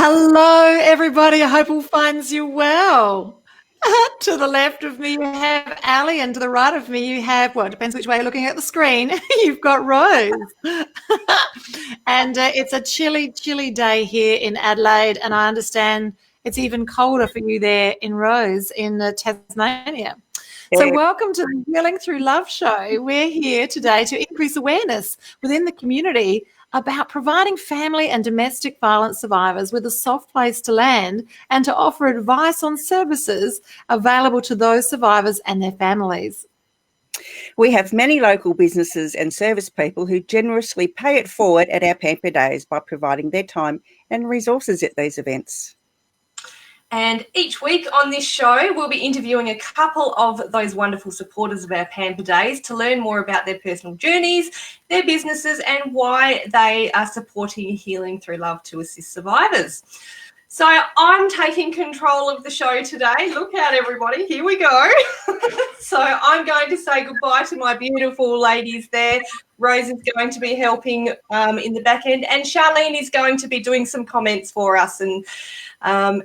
Hello, everybody. I hope all finds you well. To the left of me, you have Ali, and to the right of me, you have, well, it depends which way you're looking at the screen. You've got Rose. And it's a chilly, chilly day here in Adelaide, and I understand it's even colder for you there in Rose in Tasmania. So, welcome to the Healing Through Love show. We're here today to increase awareness within the community about providing family and domestic violence survivors with a soft place to land and to offer advice on services available to those survivors and their families. We have many local businesses and service people who generously pay it forward at our Pamper Days by providing their time and resources at these events. And each week on this show, we'll be interviewing a couple of those wonderful supporters of our Pamper Days to learn more about their personal journeys, their businesses, and why they are supporting Healing Through Love to assist survivors. So I'm taking control of the show today. Look out, everybody. Here we go. So I'm going to say goodbye to my beautiful ladies there. Rose is going to be helping in the back end, and Charlene is going to be doing some comments for us and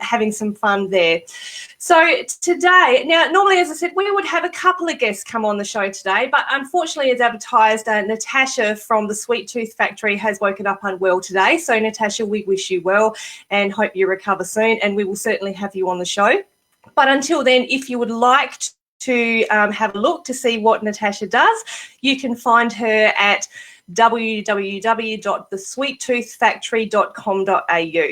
having some fun there. So today, now normally, as I said, we would have a couple of guests come on the show today, but unfortunately, as advertised, Natasha from the Sweet Tooth Factory has woken up unwell today. So Natasha, we wish you well and hope you recover soon, and we will certainly have you on the show. But until then, if you would like to have a look to see what Natasha does, you can find her at www.thesweettoothfactory.com.au.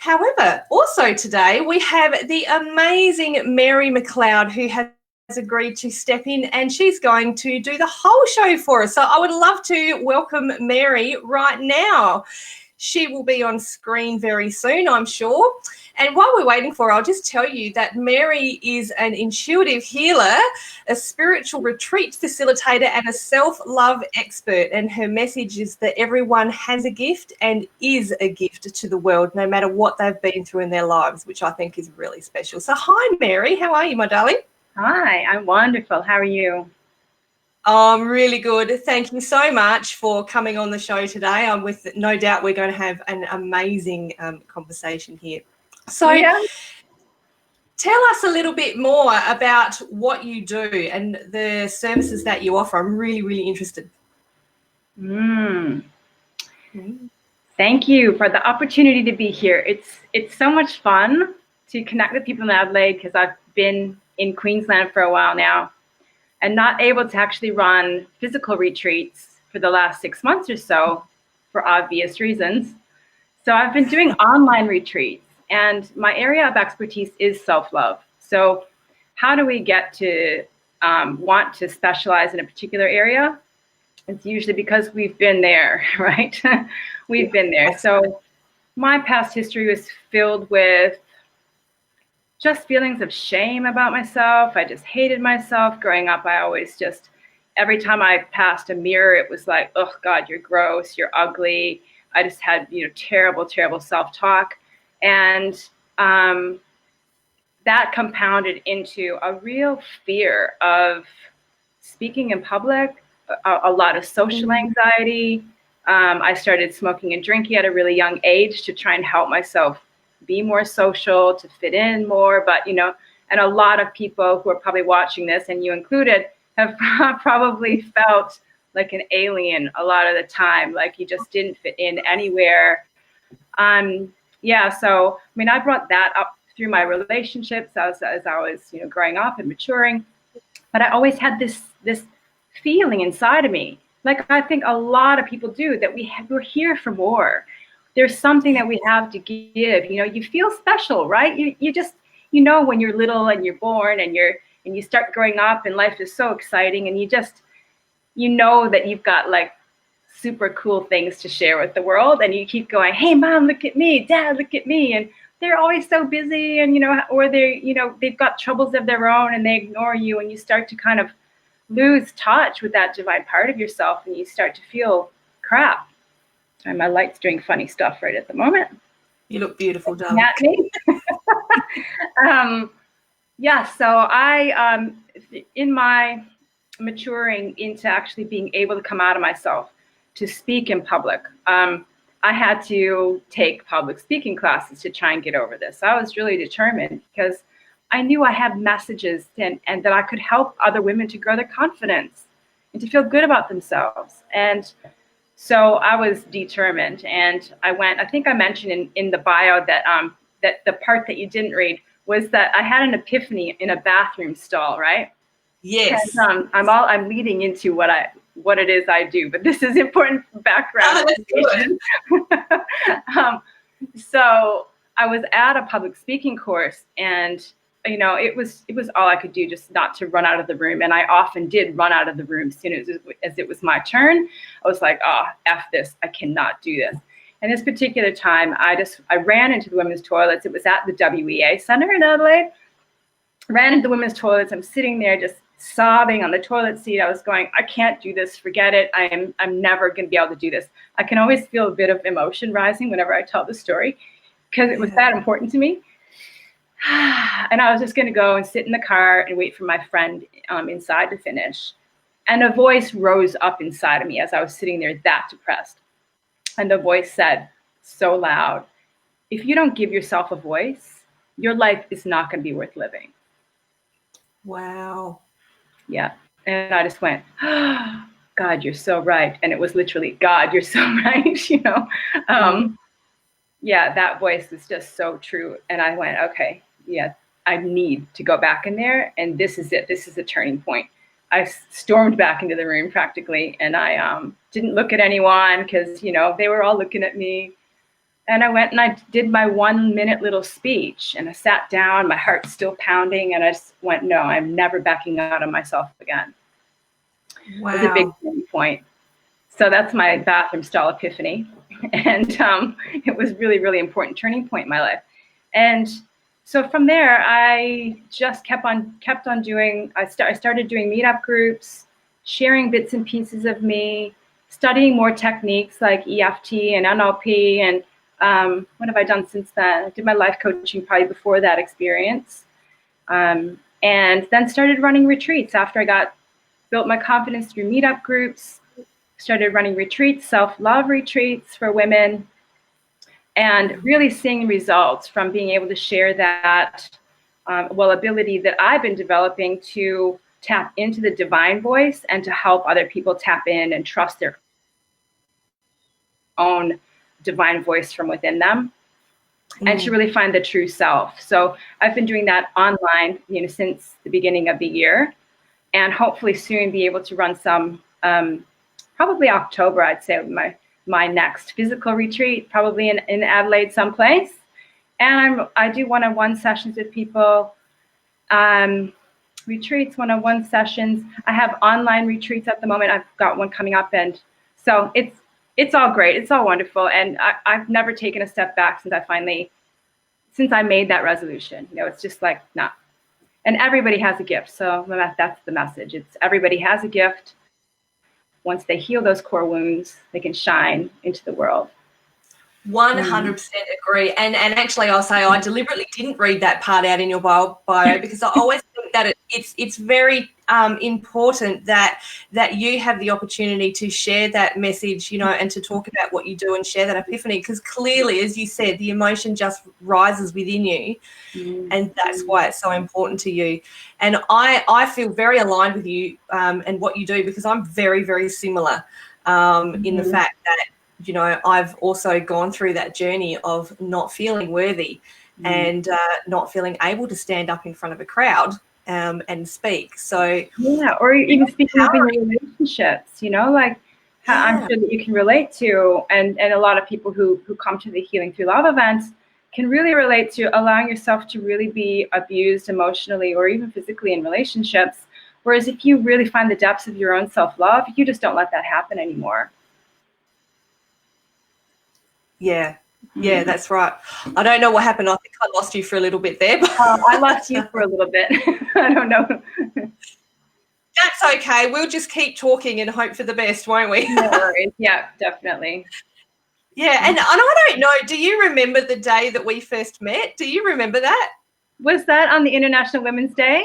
However, also today we have the amazing Mary McLeod, who has agreed to step in, and she's going to do the whole show for us. So I would love to welcome Mary right now. She will be on screen very soon, I'm sure. And while we're waiting for her, I'll just tell you that Mary is an intuitive healer, a spiritual retreat facilitator, and a self-love expert. And her message is that everyone has a gift and is a gift to the world, no matter what they've been through in their lives, which I think is really special. So hi, Mary. How are you, my darling? Hi, I'm wonderful. How are you? I'm really good. Thank you so much for coming on the show today. I'm with no doubt we're going to have an amazing conversation here. So tell us a little bit more about what you do and the services that you offer. I'm really, really interested. Thank you for the opportunity to be here. It's so much fun to connect with people in Adelaide because I've been in Queensland for a while now and not able to actually run physical retreats for the last 6 months or so for obvious reasons. So I've been doing online retreats. And my area of expertise is self-love. So how do we get to want to specialize in a particular area? It's usually because we've been there, right? We've been there. So my past history was filled with just feelings of shame about myself. I just hated myself. Growing up, I always just, every time I passed a mirror, it was like, oh God, you're gross, you're ugly. I just had, terrible, terrible self-talk. And that compounded into a real fear of speaking in public, a lot of social anxiety. I started smoking and drinking at a really young age to try and help myself be more social, to fit in more. But, and a lot of people who are probably watching this, and you included, have probably felt like an alien a lot of the time, like you just didn't fit in anywhere. So I brought that up through my relationships as I was, growing up and maturing. But I always had this feeling inside of me, like I think a lot of people do, that we're here for more. There's something that we have to give. You feel special, right? You just, when you're little and you're born and you start growing up and life is so exciting, and you just, that you've got like super cool things to share with the world, and you keep going, hey mom, look at me, dad, look at me, and they're always so busy, and or they they've got troubles of their own and they ignore you, and you start to kind of lose touch with that divine part of yourself, and you start to feel crap. And my light's doing funny stuff right at the moment. You look beautiful, darling. So I in my maturing into actually being able to come out of myself, to speak in public, I had to take public speaking classes to try and get over this. I was really determined because I knew I had messages and that I could help other women to grow their confidence and to feel good about themselves. And so I was determined, and I went. I think I mentioned in the bio that that the part that you didn't read was that I had an epiphany in a bathroom stall, right? Yes. And, I'm leading into what it is I do, but this is important background. Oh, that's good. So I was at a public speaking course, and it was all I could do just not to run out of the room. And I often did run out of the room as soon as it was my turn. I was like, oh, F this, I cannot do this. And this particular time, I ran into the women's toilets. It was at the WEA Center in Adelaide. Ran into the women's toilets. I'm sitting there just sobbing on the toilet seat. I was going, I can't do this, forget it. I'm never going to be able to do this. I can always feel a bit of emotion rising whenever I tell the story because it was that important to me. And I was just going to go and sit in the car and wait for my friend inside to finish. And a voice rose up inside of me as I was sitting there that depressed. And the voice said so loud, if you don't give yourself a voice, your life is not going to be worth living. Wow. Yeah. And I just went, oh, God, you're so right. And it was literally, God, you're so right. Yeah, that voice was just so true. And I went, okay, yeah, I need to go back in there. And this is it. This is the turning point. I stormed back into the room practically. And I didn't look at anyone because, they were all looking at me. And I went and I did my 1 minute little speech. And I sat down, my heart's still pounding. And I just went, no, I'm never backing out on myself again. Wow. It was a big turning point. So that's my bathroom stall epiphany. And it was really, really important turning point in my life. And so from there, I just kept on doing, I started doing meetup groups, sharing bits and pieces of me, studying more techniques like EFT and NLP. And what have I done since then? I did my life coaching probably before that experience. And then started running retreats after I built my confidence through meetup groups. Started running retreats, self-love retreats for women, and really seeing results from being able to share that ability that I've been developing to tap into the divine voice and to help other people tap in and trust their own divine voice from within them, and to really find the true self. So I've been doing that online, since the beginning of the year, and hopefully soon be able to run some. Probably October, I'd say, my next physical retreat, probably in Adelaide someplace. And I do one-on-one sessions with people, retreats, one-on-one sessions. I have online retreats at the moment. I've got one coming up, and so it's all great. It's all wonderful, and I've never taken a step back since I made that resolution. It's just like, nah. And everybody has a gift, so that's the message. It's everybody has a gift. Once they heal those core wounds, they can shine into the world. 100% agree. And actually, I'll say I deliberately didn't read that part out in your bio because I always think that it's very important that you have the opportunity to share that message, and to talk about what you do and share that epiphany, because clearly, as you said, the emotion just rises within you, and that's why it's so important to you. And I feel very aligned with you and what you do, because I'm very, very similar in the fact that, I've also gone through that journey of not feeling worthy and not feeling able to stand up in front of a crowd and speak. So yeah, or even speaking up in your relationships, I'm sure that you can relate to, and a lot of people who come to the Healing Through Love events can really relate to allowing yourself to really be abused emotionally or even physically in relationships. Whereas if you really find the depths of your own self-love, you just don't let that happen anymore. Yeah, that's right. I don't know what happened. I think I lost you for a little bit there. But I lost you for a little bit. I don't know. That's okay. We'll just keep talking and hope for the best, won't we? No worries. Yeah, definitely. Yeah, and I don't know, do you remember the day that we first met? Do you remember that? Was that on the International Women's Day?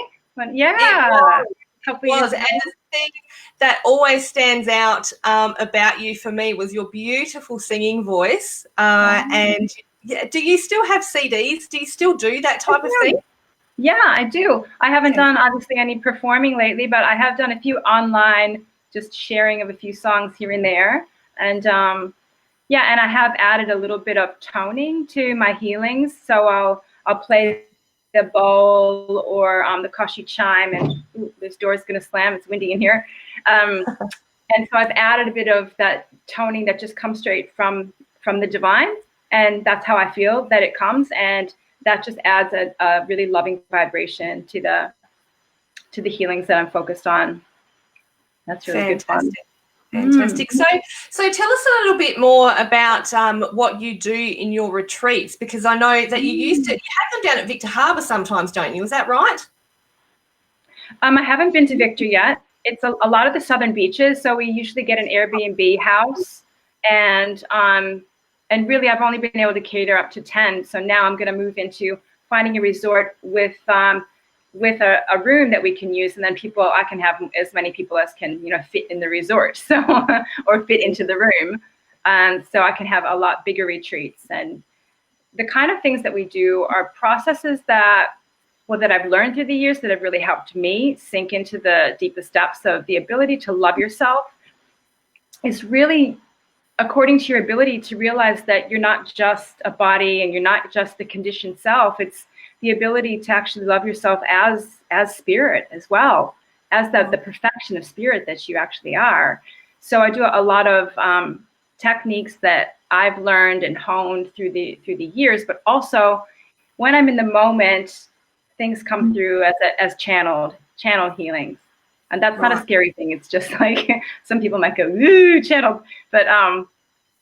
Yeah. couple years ago. And the thing that always stands out about you for me was your beautiful singing voice. And do you still have CDs? Do you still do that type of thing? Yeah, I do. I haven't done obviously any performing lately, but I have done a few online, just sharing of a few songs here and there. And yeah, and I have added a little bit of toning to my healings. So I'll play the bowl or the Kashi chime, and this door's gonna slam, it's windy in here. And so I've added a bit of that toning that just comes straight from the divine, and that's how I feel that it comes, and that just adds a really loving vibration to the healings that I'm focused on. That's really good fun. Fantastic. So tell us a little bit more about what you do in your retreats, because I know that you have them down at Victor Harbour sometimes, don't you? Is that right? I haven't been to Victor yet. It's a lot of the southern beaches, so we usually get an Airbnb house, and really I've only been able to cater up to 10. So now I'm going to move into finding a resort with a room that we can use, and then I can have as many people as can, fit in the resort, so or fit into the room. So I can have a lot bigger retreats. And the kind of things that we do are processes that I've learned through the years that have really helped me sink into the deepest depths of the ability to love yourself. Is really according to your ability to realize that you're not just a body and you're not just the conditioned self. It's the ability to actually love yourself as spirit as well, as the perfection of spirit that you actually are. So I do a lot of techniques that I've learned and honed through the years, but also when I'm in the moment, things come through as channel healings. And that's not a scary thing. It's just like some people might go, ooh, channeled. But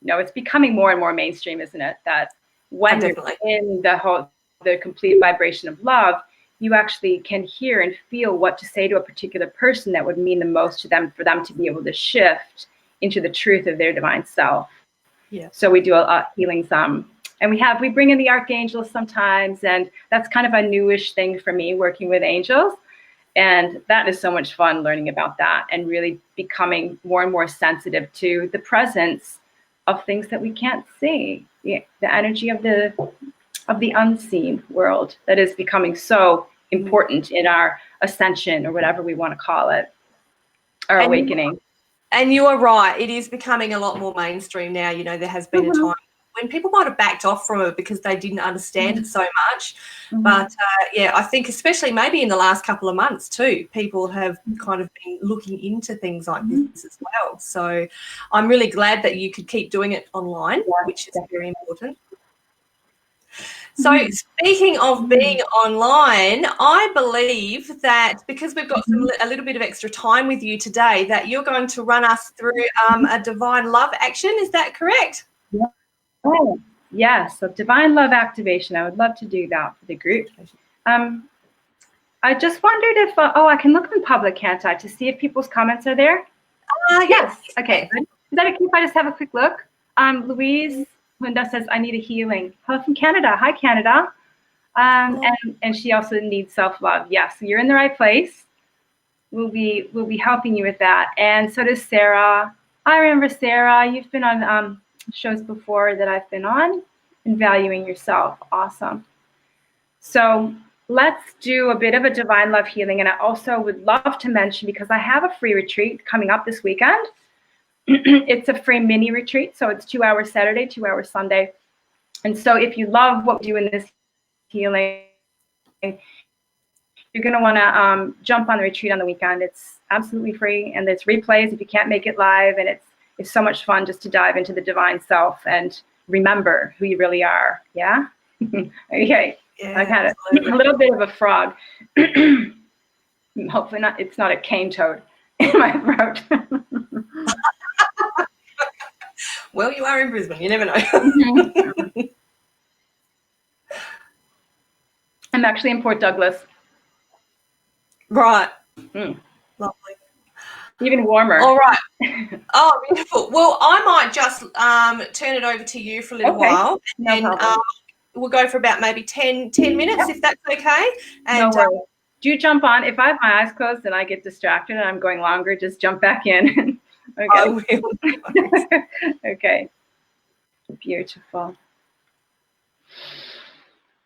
no, it's becoming more and more mainstream, isn't it? That when you're in the complete vibration of love, you actually can hear and feel what to say to a particular person that would mean the most to them, for them to be able to shift into the truth of their divine self. Yeah. So we do a lot of healings, and we bring in the archangels sometimes, and that's kind of a newish thing for me, working with angels. And that is so much fun, learning about that and really becoming more and more sensitive to the presence of things that we can't see, the energy of the unseen world that is becoming so important in our ascension, or whatever we want to call it, our awakening. And you are right, it is becoming a lot more mainstream now. There has been a time when people might have backed off from it because they didn't understand it so much. But yeah, I think especially maybe in the last couple of months too, people have kind of been looking into things like this as well. So I'm really glad that you could keep doing it online, which is very important. So speaking of being online, I believe that because we've got a little bit of extra time with you today, that you're going to run us through a divine love action. Is that correct? Oh, yes, so divine love activation. I would love to do that for the group. I just wondered if, I can look in public, can't I, to see if people's comments are there? Yes. Okay. Is that okay if I just have a quick look? Louise Linda says, I need a healing. Hello from Canada. Hi, Canada. And she also needs self-love. Yes, so you're in the right place. We'll be helping you with that. And so does Sarah. I remember Sarah. You've been on shows before that I've been on, and valuing yourself. Awesome. So let's do a bit of a divine love healing. And I also would love to mention, because I have a free retreat coming up this weekend. It's a free mini retreat. So it's 2 hours Saturday, 2 hours Sunday. And so if you love what we do in this healing, you're going to want to jump on the retreat on the weekend. It's absolutely free, and there's replays if you can't make it live. And it's so much fun just to dive into the divine self and remember who you really are. Yeah? Okay. Yeah, I've had a little bit of a frog. Hopefully not. It's not a cane toad in my throat. Well, you are in Brisbane. You never know. I'm actually in Port Douglas. Right. Lovely. Even warmer. All right. Oh, beautiful. Well, I might just turn it over to you for a little while. And we'll go for about maybe 10 minutes, if that's okay. And no Do jump on. If I have my eyes closed and I get distracted and I'm going longer, just jump back in. Okay. I will. Okay. Beautiful.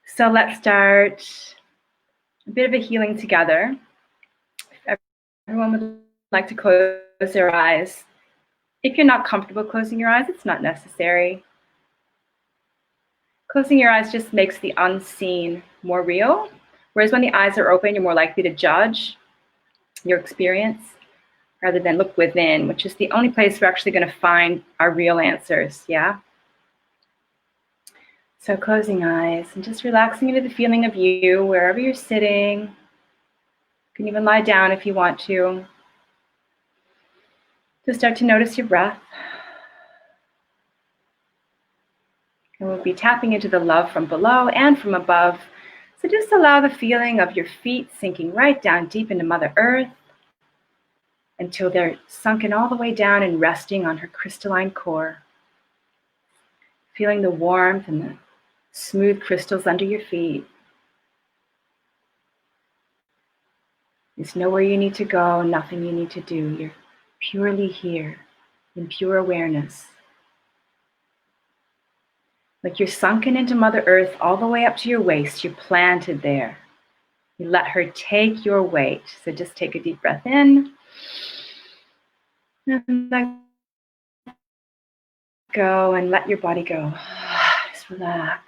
So let's start a bit of a healing together. If everyone would like to close their eyes. If you're not comfortable closing your eyes, it's not necessary. Closing your eyes just makes the unseen more real, whereas when the eyes are open, you're more likely to judge your experience rather than look within, which is the only place we're actually going to find our real answers, yeah? So closing eyes and just relaxing into the feeling of you wherever you're sitting. You can even lie down if you want to. Just start to notice your breath. And we'll be tapping into the love from below and from above. So just allow the feeling of your feet sinking right down deep into Mother Earth until they're sunken all the way down and resting on her crystalline core. Feeling the warmth and the smooth crystals under your feet. There's nowhere you need to go, nothing you need to do. You're purely here in pure awareness. Like you're sunken into Mother Earth all the way up to your waist. You're planted there. You let her take your weight. So just take a deep breath in. And let go and let your body go. Just relax.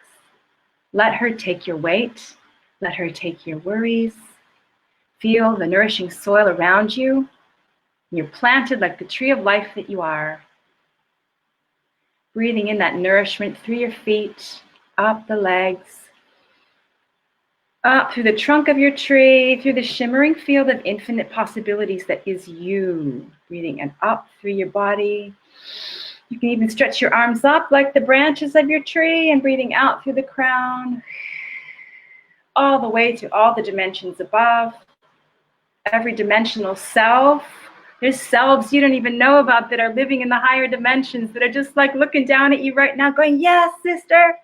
Let her take your weight. Let her take your worries. Feel the nourishing soil around you. You're planted like the tree of life that you are. Breathing in that nourishment through your feet, up the legs, up through the trunk of your tree, through the shimmering field of infinite possibilities that is you. Breathing in up through your body. You can even stretch your arms up like the branches of your tree and breathing out through the crown, all the way to all the dimensions above. Every dimensional self. There's selves you don't even know about that are living in the higher dimensions that are just like looking down at you right now going, yes, sister,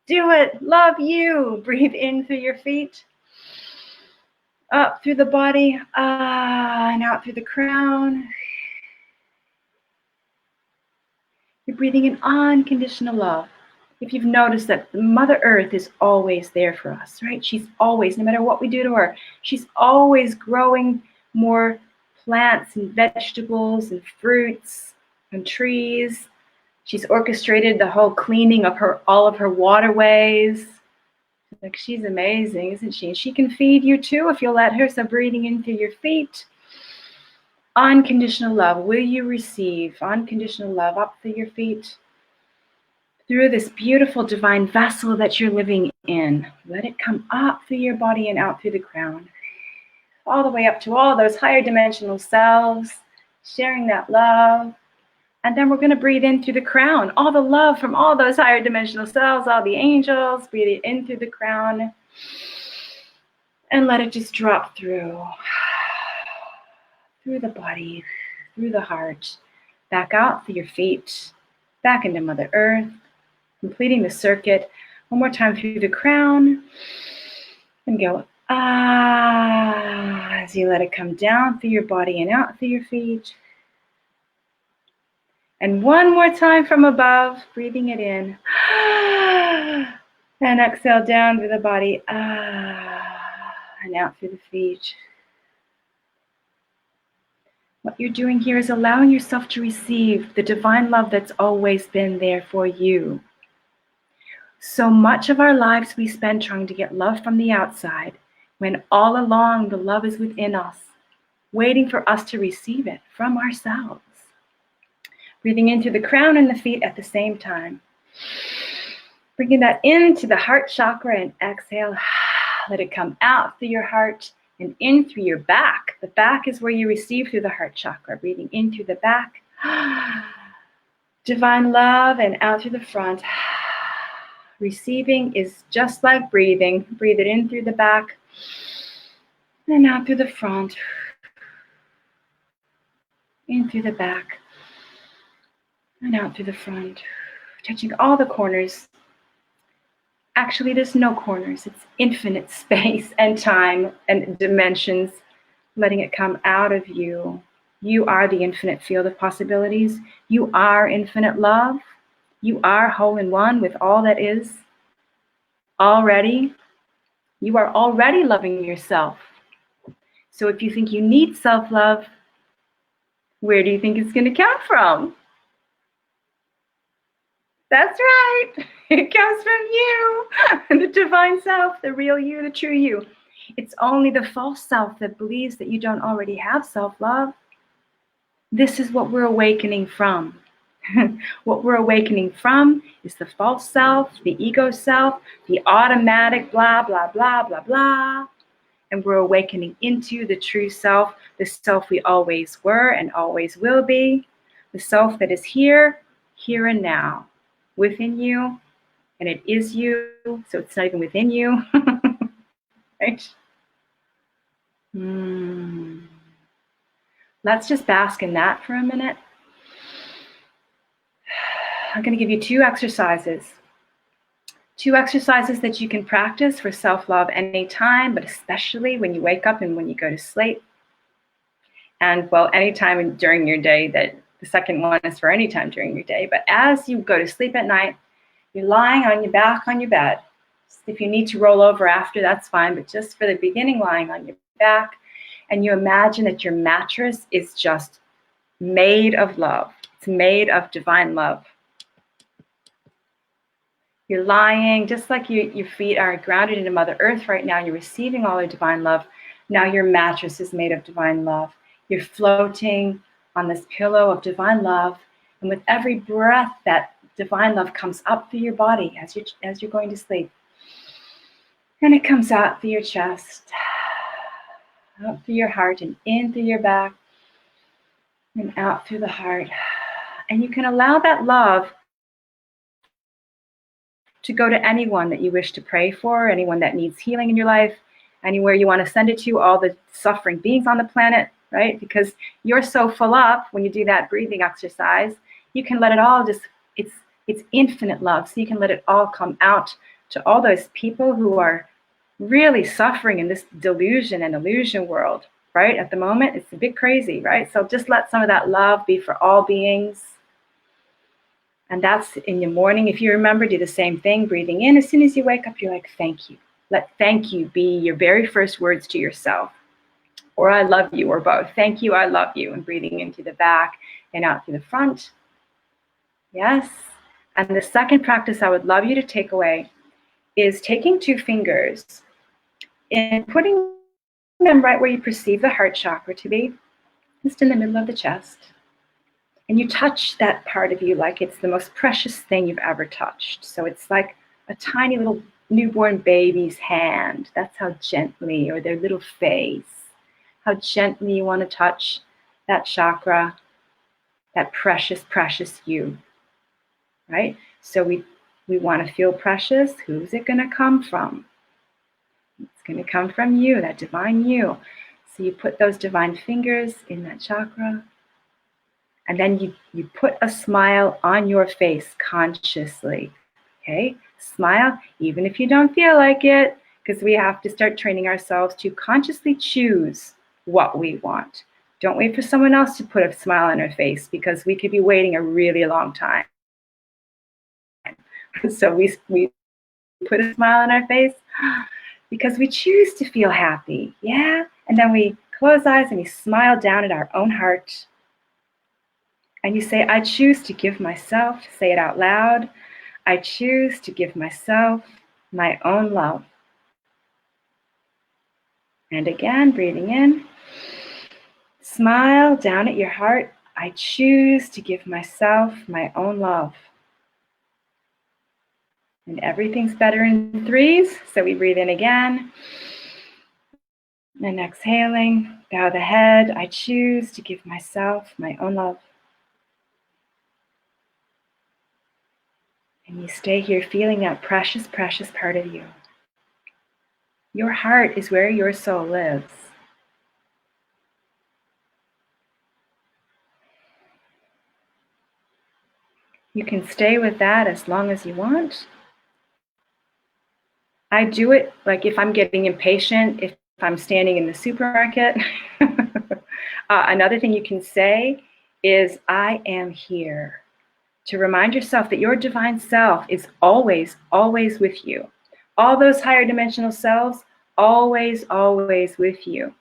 do it, love you. Breathe in through your feet, up through the body, and out through the crown. You're breathing in unconditional love. If you've noticed that Mother Earth is always there for us, right? She's always, no matter what we do to her, she's always growing more plants and vegetables and fruits and trees. She's orchestrated the whole cleaning of all of her waterways. Like, she's amazing, isn't she? And she can feed you too if you'll let her. So breathing in through your feet. Unconditional love. Will you receive unconditional love up through your feet? Through this beautiful divine vessel that you're living in. Let it come up through your body and out through the crown. All the way up to all those higher dimensional selves, sharing that love. And then we're going to breathe in through the crown, all the love from all those higher dimensional selves, all the angels. Breathe it in through the crown. And let it just drop through the body, through the heart, back out through your feet, back into Mother Earth, completing the circuit. One more time through the crown. And go as you let it come down through your body and out through your feet. And one more time from above, breathing it in. And exhale down through the body. And out through the feet. What you're doing here is allowing yourself to receive the divine love that's always been there for you. So much of our lives we spend trying to get love from the outside, when all along the love is within us, waiting for us to receive it from ourselves. Breathing in through the crown and the feet at the same time. Bringing that into the heart chakra and exhale. Let it come out through your heart and in through your back. The back is where you receive through the heart chakra. Breathing in through the back. Divine love and out through the front. Receiving is just like breathing. Breathe it in through the back and out through the front. In through the back and out through the front. Touching all the corners Actually, there's no corners. It's infinite space and time and dimensions, letting it come out of you. You are the infinite field of possibilities. You are infinite love. You are whole in one with all that is already. You are already loving yourself. So if you think you need self-love, where do you think it's going to come from? That's right. It comes from you, the divine self, the real you, the true you. It's only the false self that believes that you don't already have self-love. This is what we're awakening from. What we're awakening from is the false self, the ego self, the automatic blah, blah, blah, blah, blah. And we're awakening into the true self, the self we always were and always will be, the self that is here, here and now, within you, and it is you, so it's not even within you, right? Let's just bask in that for a minute. I'm going to give you two exercises that you can practice for self-love anytime, but especially when you wake up and when you go to sleep. And well, anytime during your day. That the second one is for any time during your day. But as you go to sleep at night, you're lying on your back on your bed. If you need to roll over after, that's fine. But just for the beginning, lying on your back, and you imagine that your mattress is just made of love. It's made of divine love. You're lying just like your feet are grounded into Mother Earth right now. You're receiving all her divine love. Now your mattress is made of divine love. You're floating on this pillow of divine love. And with every breath, that divine love comes up through your body as you're going to sleep. And it comes out through your chest, out through your heart, and in through your back, and out through the heart. And you can allow that love to go to anyone that you wish to pray for, anyone that needs healing in your life, anywhere you want to send it to, all the suffering beings on the planet, right? Because you're so full up when you do that breathing exercise, you can let it all just, it's infinite love. So you can let it all come out to all those people who are really suffering in this delusion and illusion world, right? At the moment, it's a bit crazy, right? So just let some of that love be for all beings. And that's in the morning. If you remember, do the same thing, breathing in. As soon as you wake up, you're like, thank you. Let thank you be your very first words to yourself. Or I love you, or both. Thank you, I love you. And breathing into the back and out through the front. Yes. And the second practice I would love you to take away is taking two fingers and putting them right where you perceive the heart chakra to be, just in the middle of the chest. And you touch that part of you like it's the most precious thing you've ever touched. So it's like a tiny little newborn baby's hand. That's how gently, or their little face, how gently you want to touch that chakra, that precious, precious you, right? So we want to feel precious. Who's it going to come from? It's going to come from you, that divine you. So you put those divine fingers in that chakra. And then you put a smile on your face consciously, okay? Smile, even if you don't feel like it, because we have to start training ourselves to consciously choose what we want. Don't wait for someone else to put a smile on our face, because we could be waiting a really long time. So we put a smile on our face because we choose to feel happy, yeah? And then we close eyes and we smile down at our own heart. And you say, I choose to give myself, say it out loud, I choose to give myself my own love. And again, breathing in, smile down at your heart, I choose to give myself my own love. And everything's better in threes, so we breathe in again. And exhaling, bow the head, I choose to give myself my own love. And you stay here feeling that precious, precious part of you. Your heart is where your soul lives. You can stay with that as long as you want. I do it like if I'm getting impatient, if I'm standing in the supermarket. Another thing you can say is, I am here, to remind yourself that your divine self is always, always with you. All those higher dimensional selves, always, always with you.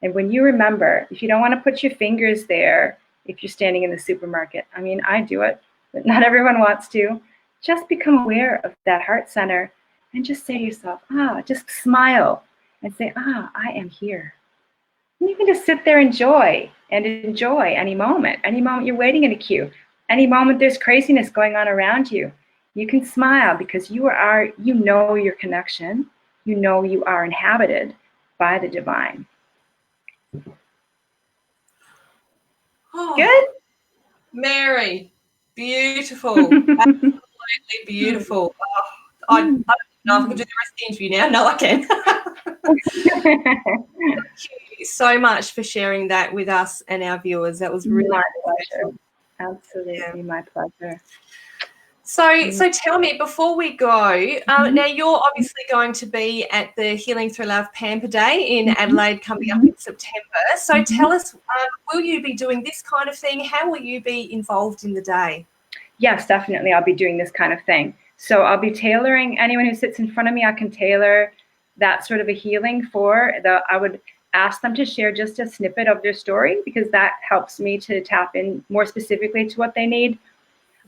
And when you remember, if you don't want to put your fingers there, if you're standing in the supermarket, I mean, I do it, but not everyone wants to. Just become aware of that heart center and just say to yourself, just smile and say, I am here. And you can just sit there and enjoy any moment you're waiting in a queue, any moment there's craziness going on around you. You can smile because you know your connection, you are inhabited by the divine. Oh, good? Mary, beautiful. Absolutely beautiful. I don't know if I can do the rest of the interview now. No, I can. Thank you so much for sharing that with us and our viewers. That was really my pleasure. Absolutely, my pleasure. So tell me, before we go, now you're obviously going to be at the Healing Through Love Pamper Day in Adelaide coming up in September. So tell us, will you be doing this kind of thing? How will you be involved in the day? Yes, definitely. I'll be doing this kind of thing. So I'll be tailoring anyone who sits in front of me. I can tailor that sort of a healing for I would ask them to share just a snippet of their story, because that helps me to tap in more specifically to what they need.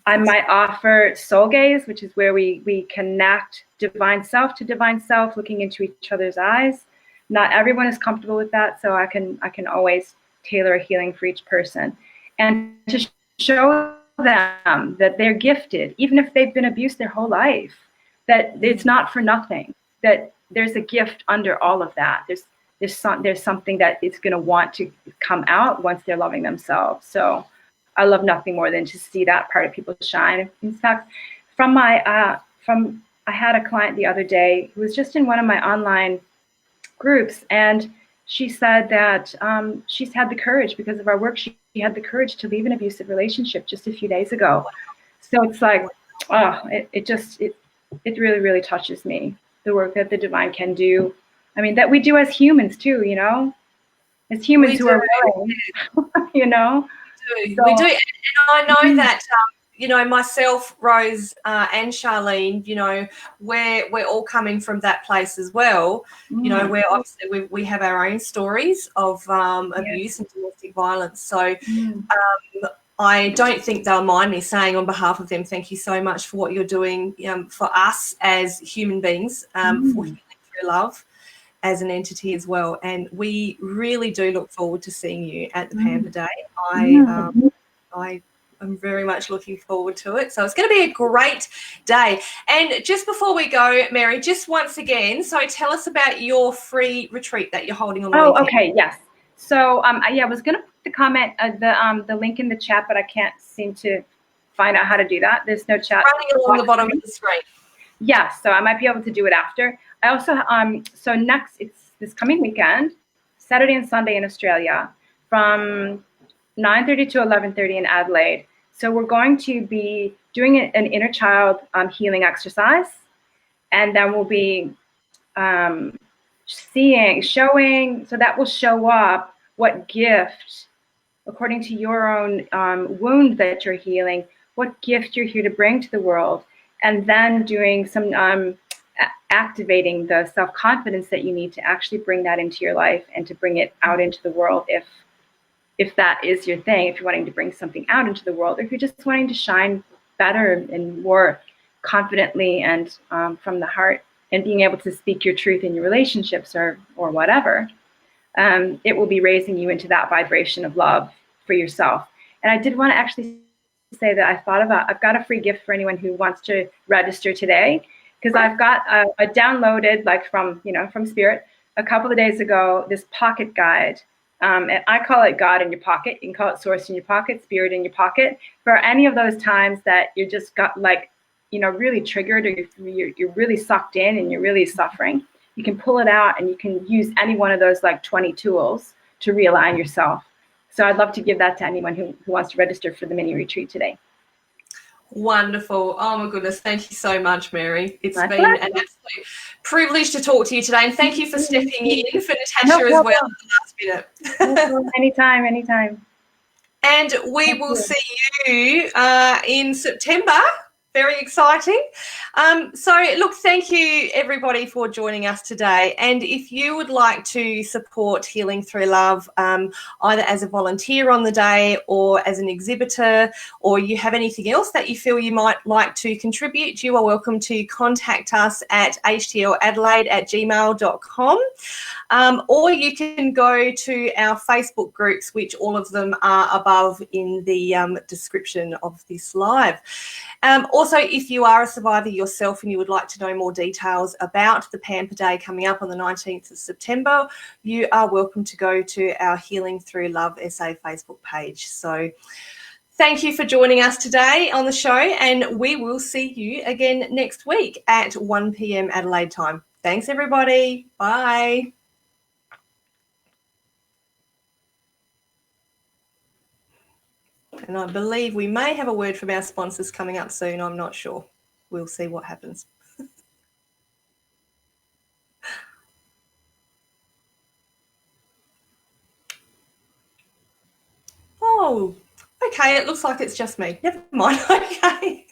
I might offer soul gaze, which is where we connect divine self to divine self, looking into each other's eyes. Not everyone is comfortable with that, so I can always tailor a healing for each person. And to show them that they're gifted, even if they've been abused their whole life, that it's not for nothing, that there's a gift under all of that. There's something that is going to want to come out once they're loving themselves. So I love nothing more than to see that part of people shine. In fact, I had a client the other day who was just in one of my online groups, and she said that she's had the courage, because of our work, she had the courage to leave an abusive relationship just a few days ago. So it's like, it really, really touches me, the work that the divine can do. I mean, that we do as humans too, as humans who are willing, We do, and I know that myself, Rose, and Charlene, we're all coming from that place as well. Where obviously we have our own stories of abuse and domestic violence. So I don't think they'll mind me saying on behalf of them, thank you so much for what you're doing for us as human beings, for Healing Through Love as an entity as well. And we really do look forward to seeing you at the Pamper Day. I'm very much looking forward to it. So it's going to be a great day. And just before we go, Mary, just once again, so tell us about your free retreat that you're holding on the weekend. Okay, yes. So I was going to put the comment, the link in the chat, but I can't seem to find out how to do that. There's no chat. Running along the bottom of the screen. Yes, so I might be able to do it after. I also, so next, it's this coming weekend, Saturday and Sunday in Australia, from 9:30 to 11:30 in Adelaide. So we're going to be doing an inner child healing exercise, and then we'll be showing, so that will show up what gift, according to your own wound that you're healing, what gift you're here to bring to the world, and then doing some activating the self-confidence that you need to actually bring that into your life and to bring it out into the world if that is your thing, if you're wanting to bring something out into the world, or if you're just wanting to shine better and more confidently and from the heart, and being able to speak your truth in your relationships or whatever, it will be raising you into that vibration of love for yourself. And I did want to actually say that I've got a free gift for anyone who wants to register today, because I've got a downloaded, like from Spirit a couple of days ago, this pocket guide. And I call it God in your pocket. You can call it Source in your pocket, Spirit in your pocket. For any of those times that you just got really triggered, or you're really sucked in and you're really suffering, you can pull it out and you can use any one of those 20 tools to realign yourself. So I'd love to give that to anyone who wants to register for the mini retreat today. Wonderful. Oh my goodness. Thank you so much, Mary. It's My been an absolute privilege to talk to you today, and thank you for stepping in for Natasha as well at the last minute. Anytime. And we will see you in September. Very exciting. So, look, thank you, everybody, for joining us today. And if you would like to support Healing Through Love, either as a volunteer on the day or as an exhibitor, or you have anything else that you feel you might like to contribute, you are welcome to contact us at htladelaide@gmail.com. Or you can go to our Facebook groups, which all of them are above in the description of this live. Also, if you are a survivor yourself and you would like to know more details about the Pamper Day coming up on the 19th of September, you are welcome to go to our Healing Through Love SA Facebook page. So thank you for joining us today on the show, and we will see you again next week at 1 p.m. Adelaide time. Thanks, everybody. Bye. And I believe we may have a word from our sponsors coming up soon. I'm not sure. We'll see what happens. Oh, okay. It looks like it's just me. Never mind. Okay.